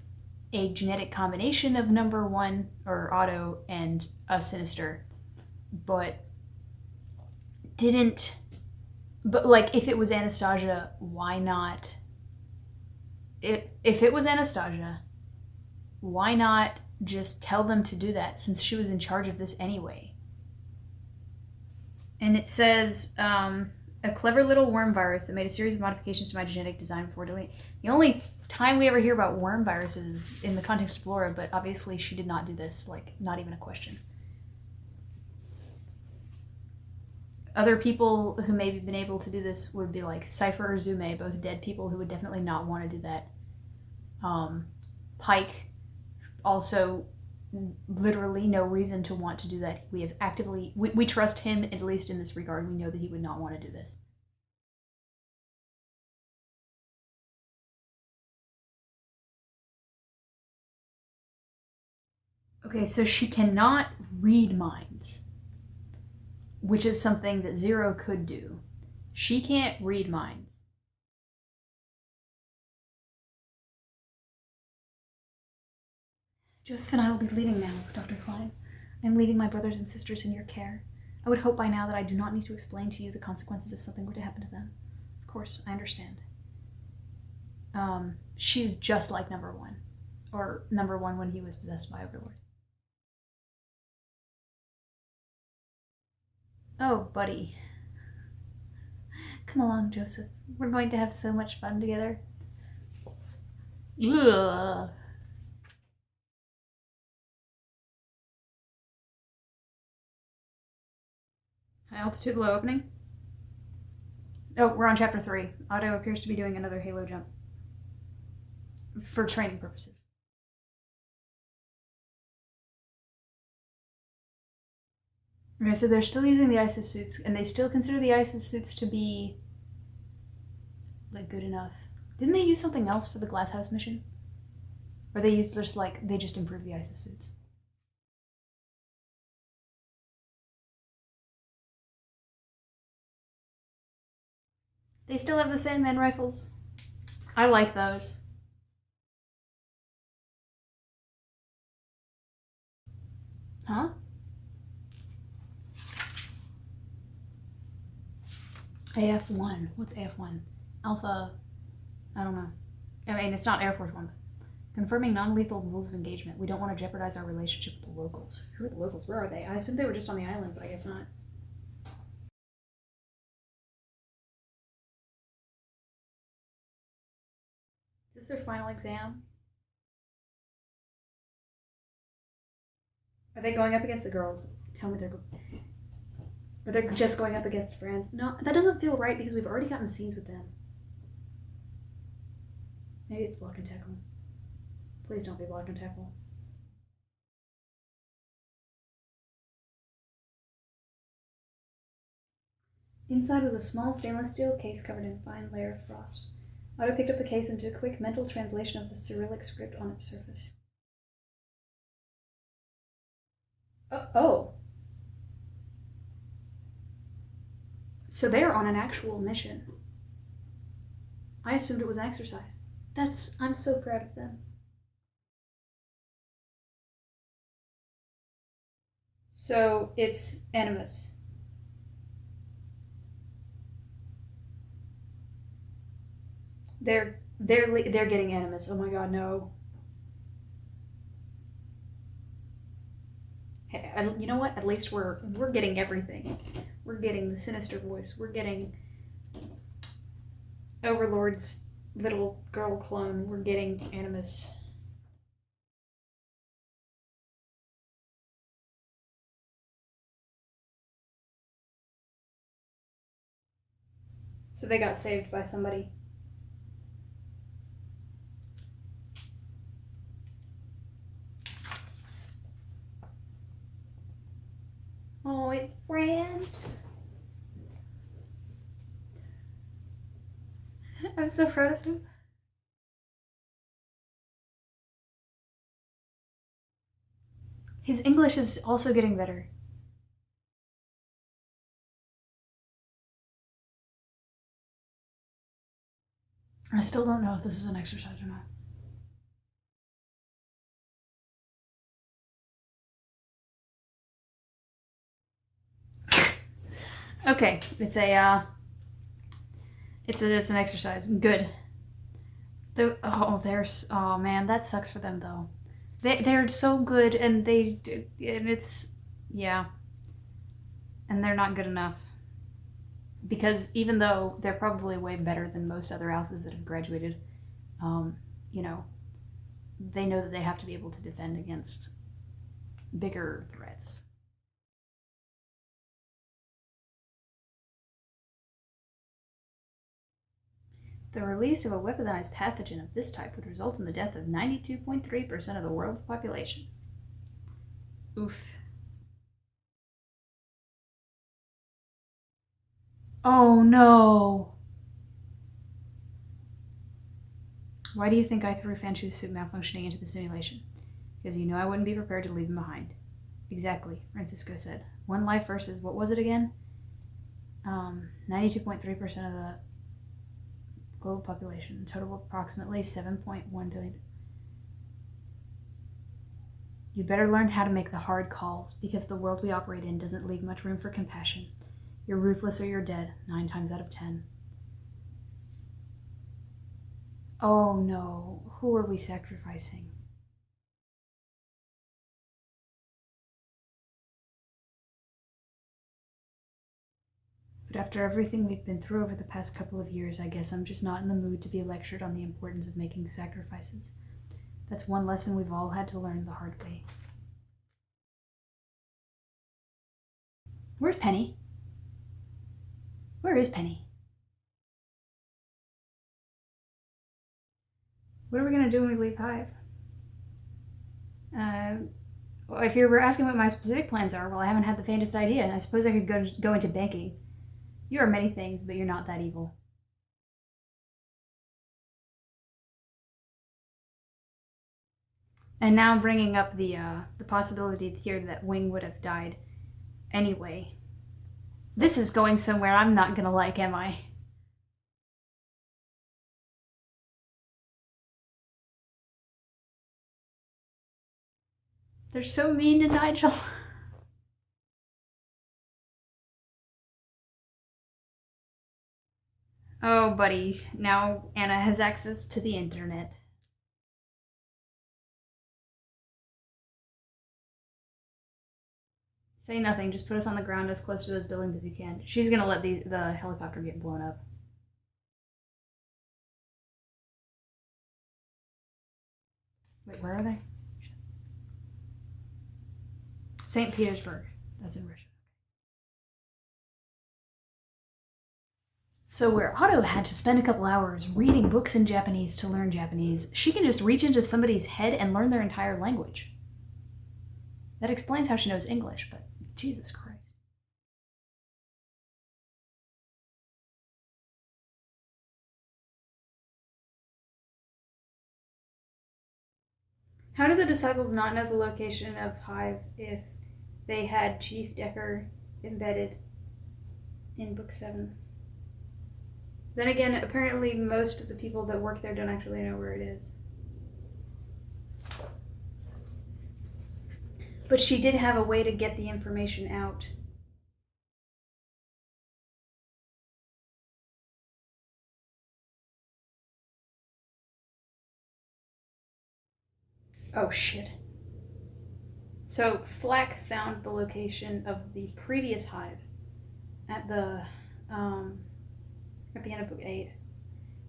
A: a genetic combination of number 1, or Otto, and a sinister, but didn't... But, like, if it was Anastasia, why not... If it was Anastasia, why not just tell them to do that, since she was in charge of this anyway? And it says, a clever little worm virus that made a series of modifications to my genetic design before deleting. The only time we ever hear about worm viruses is in the context of Laura, but obviously she did not do this, like, not even a question. Other people who maybe been able to do this would be like Cypher or Zume, both dead people who would definitely not want to do that. Pike, also literally no reason to want to do that. We have actively, we trust him, at least in this regard. We know that he would not want to do this. Okay, so she cannot read minds, which is something that Zero could do. She can't read minds. Joseph and I will be leaving now, Dr. Klein. I am leaving my brothers and sisters in your care. I would hope by now that I do not need to explain to you the consequences if something were to happen to them. Of course, I understand. She's just like number 1. Or number 1 when he was possessed by Overlord. Oh, buddy. Come along, Joseph. We're going to have so much fun together. Ugh. High altitude, low opening. Oh, we're on chapter 3. Otto appears to be doing another halo jump. For training purposes. Okay, so they're still using the ISIS suits, and they still consider the ISIS suits to be, like, good enough. Didn't they use something else for the Glasshouse mission? Or they used just, like, they just improved the ISIS suits? They still have the Sandman rifles. I like those. Huh? AF1. What's AF1? Alpha... I don't know. I mean, it's not Air Force One, but... Confirming non-lethal rules of engagement. We don't want to jeopardize our relationship with the locals. Who are the locals? Where are they? I assumed they were just on the island, but I guess not. Is this their final exam? Are they going up against the girls? Tell me they're... Or they're just going up against friends? No, that doesn't feel right because we've already gotten scenes with them. Maybe it's block and tackle. Please don't be block and tackle. Inside was a small stainless steel case covered in a fine layer of frost. Otto picked up the case and did a quick mental translation of the Cyrillic script on its surface. Oh. So they're on an actual mission. I assumed it was an exercise. I'm so proud of them. So it's Animus. They're getting Animus. Oh my god, no. Hey, you know what? At least we're getting everything. We're getting the sinister voice. We're getting Overlord's little girl clone. We're getting Animus. So they got saved by somebody. Oh, it's friends. I'm so proud of him. His English is also getting better. I still don't know if this is an exercise or not. Okay, it's an exercise. Good. Oh man, that sucks for them though. They're so good, and yeah, and they're not good enough, because even though they're probably way better than most other alphas that have graduated, you know, they know that they have to be able to defend against bigger threats. The release of a weaponized pathogen of this type would result in the death of 92.3% of the world's population. Oof. Oh no! Why do you think I threw Fanchu's suit malfunctioning into the simulation? Because you know I wouldn't be prepared to leave him behind. Exactly, Francisco said. One life versus, what was it again? 92.3% of the global population, a total of approximately 7.1 billion. You'd better learn how to make the hard calls, because the world we operate in doesn't leave much room for compassion. You're ruthless or you're dead, 9 times out of 10. Oh no, who are we sacrificing? But after everything we've been through over the past couple of years, I guess I'm just not in the mood to be lectured on the importance of making sacrifices. That's one lesson we've all had to learn the hard way. Where's Penny? Where is Penny? What are we gonna do when we leave Hive? Well, if you were asking what my specific plans are, well, I haven't had the faintest idea. I suppose I could go into banking. You are many things, but you're not that evil. And now bringing up the possibility here that Wing would have died anyway. This is going somewhere I'm not gonna like, am I? They're so mean to Nigel. Oh, buddy. Now Anna has access to the internet. Say nothing. Just put us on the ground as close to those buildings as you can. She's gonna let the helicopter get blown up. Wait, where are they? St. Petersburg. That's in Russia. So where Otto had to spend a couple hours reading books in Japanese to learn Japanese, she can just reach into somebody's head and learn their entire language. That explains how she knows English, but Jesus Christ. How did the disciples not know the location of Hive if they had Chief Decker embedded in Book 7? Then again, apparently most of the people that work there don't actually know where it is. But she did have a way to get the information out. Oh shit. So Flack found the location of the previous Hive at the end of Book 8.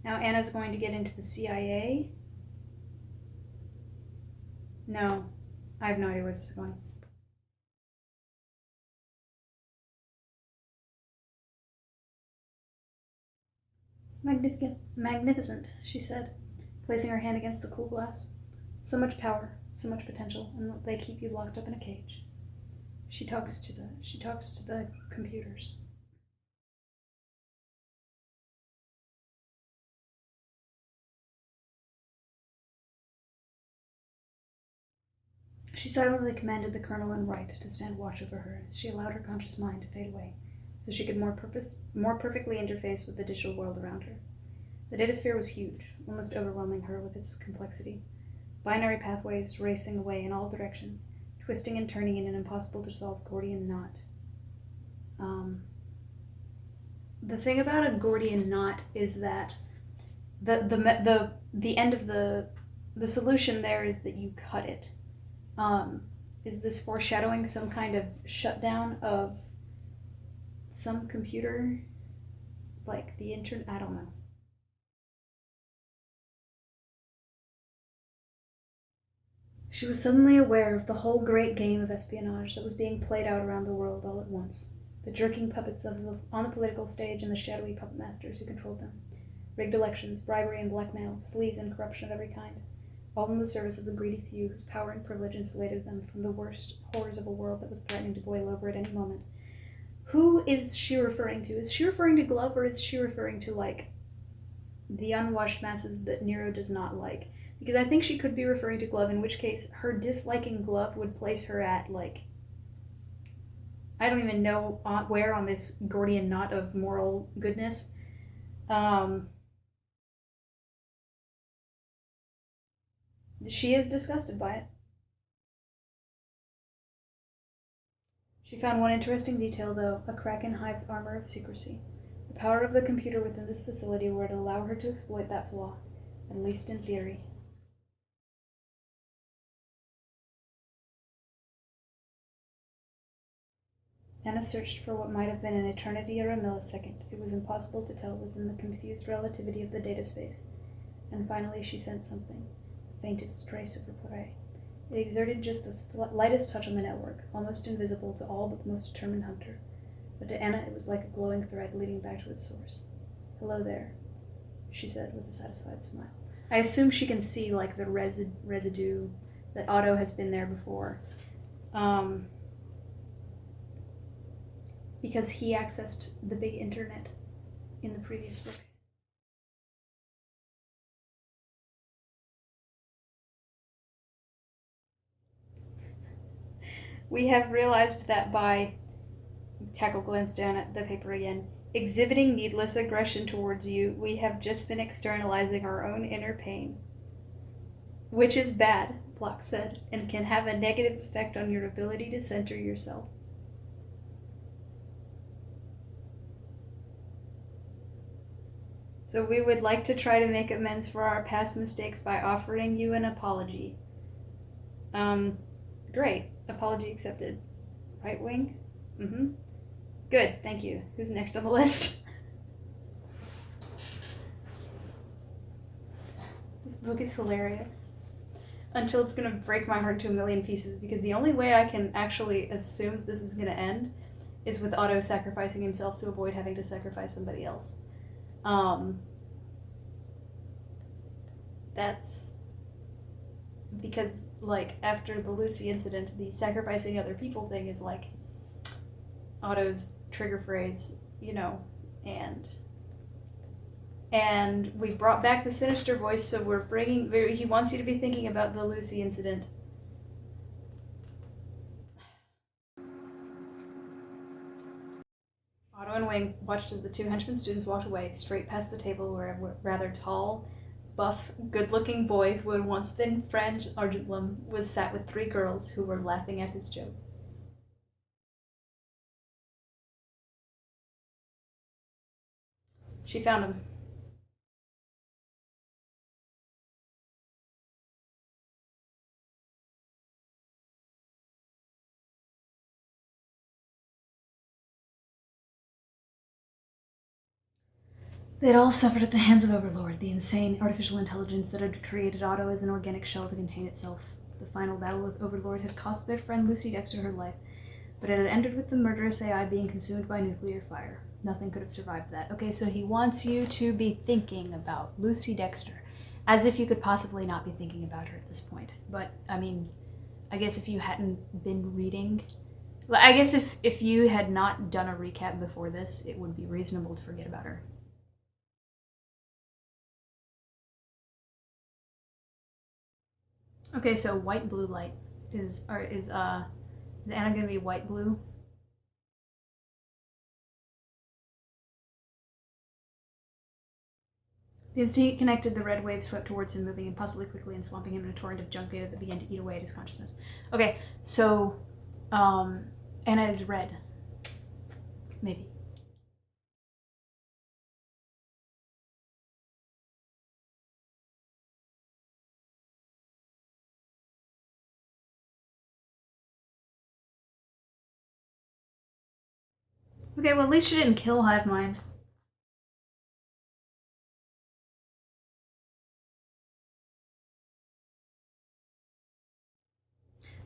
A: Now Anna's going to get into the CIA. No, I have no idea where this is going. Magnificent, she said, placing her hand against the cool glass. So much power, so much potential, and they keep you locked up in a cage. She talks to the computers. She silently commanded the colonel and Wright to stand watch over her as she allowed her conscious mind to fade away, so she could more perfectly interface with the digital world around her. The datasphere was huge, almost overwhelming her with its complexity. Binary pathways racing away in all directions, twisting and turning in an impossible-to-solve Gordian knot. The thing about a Gordian knot is that the end of the solution there is that you cut it. Is this foreshadowing some kind of shutdown of some computer? Like the internet? I don't know. She was suddenly aware of the whole great game of espionage that was being played out around the world all at once. The jerking puppets on the political stage and the shadowy puppet masters who controlled them. Rigged elections, bribery and blackmail, sleaze and corruption of every kind. All in the service of the greedy few whose power and privilege insulated them from the worst horrors of a world that was threatening to boil over at any moment. Who is she referring to? Is she referring to Glove, or is she referring to, like, the unwashed masses that Nero does not like? Because I think she could be referring to Glove, in which case her disliking Glove would place her at, like, I don't even know where on this Gordian knot of moral goodness. She is disgusted by it. She found one interesting detail, though, a crack in HIVE's armor of secrecy. The power of the computer within this facility would allow her to exploit that flaw, at least in theory. Anna searched for what might have been an eternity or a millisecond. It was impossible to tell within the confused relativity of the data space. And finally she sensed something, the faintest trace of reply. It exerted just the lightest touch on the network, almost invisible to all but the most determined hunter. But to Anna it was like a glowing thread leading back to its source. "Hello there," she said with a satisfied smile. I assume she can see, like, the residue that Otto has been there before. Because he accessed the big internet in the previous book. We have realized that by, Tackle glanced down at the paper again, exhibiting needless aggression towards you, we have just been externalizing our own inner pain. Which is bad, Block said, and can have a negative effect on your ability to center yourself. So we would like to try to make amends for our past mistakes by offering you an apology. Great. Apology accepted. Right wing? Mm-hmm. Good, thank you. Who's next on the list? This book is hilarious. Until it's gonna break my heart to a million pieces, because the only way I can actually assume this is gonna end is with Otto sacrificing himself to avoid having to sacrifice somebody else. That's because, like, after the Lucy incident, the sacrificing other people thing is, like, Otto's trigger phrase, you know, and we've brought back the sinister voice, so he wants you to be thinking about the Lucy incident. Otto and Wing watched as the two henchmen students walked away, straight past the table where a rather tall, buff, good-looking boy who had once been Franz Argentlum was sat with three girls who were laughing at his joke. She found him. They had all suffered at the hands of Overlord, the insane artificial intelligence that had created Otto as an organic shell to contain itself. The final battle with Overlord had cost their friend Lucy Dexter her life, but it had ended with the murderous AI being consumed by nuclear fire. Nothing could have survived that. Okay, so he wants you to be thinking about Lucy Dexter, as if you could possibly not be thinking about her at this point. But, I mean, I guess if you hadn't been reading... I guess if you had not done a recap before this, it would be reasonable to forget about her. Okay, so white blue light. Is Anna gonna be white blue? The instant he connected, the red wave swept towards him, moving impossibly quickly and swamping him in a torrent of junk data that began to eat away at his consciousness. Okay, so Anna is red. Maybe. Okay, well at least she didn't kill Hive Mind.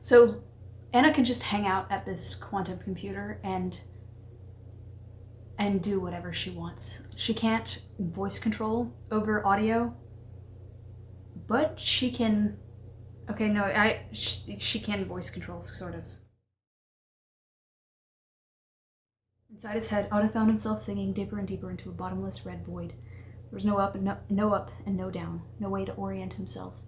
A: So Anna can just hang out at this quantum computer and do whatever she wants. She can't voice control over audio, but she can... Okay, no, she can voice control, sort of. Inside his head, Otto found himself sinking deeper and deeper into a bottomless red void. There was no up and no down, no way to orient himself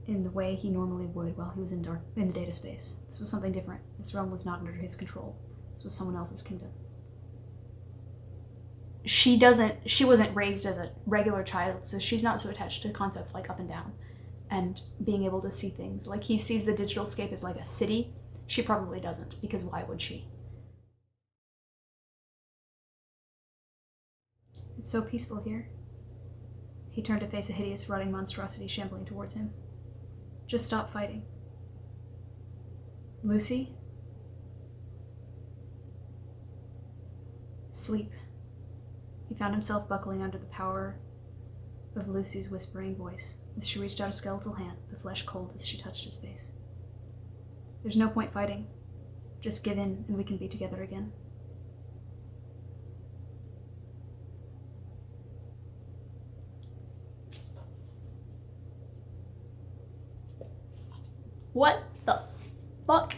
A: in the way he normally would while he was in the data space. This was something different. This realm was not under his control. This was someone else's kingdom. She wasn't raised as a regular child, so she's not so attached to concepts like up and down and being able to see things. Like he sees the digital scape as like a city. She probably doesn't, because why would she? It's so peaceful here. He turned to face a hideous, rotting monstrosity shambling towards him. Just stop fighting. Lucy? Sleep. He found himself buckling under the power of Lucy's whispering voice as she reached out a skeletal hand, the flesh cold as she touched his face. There's no point fighting. Just give in and we can be together again. What the fuck?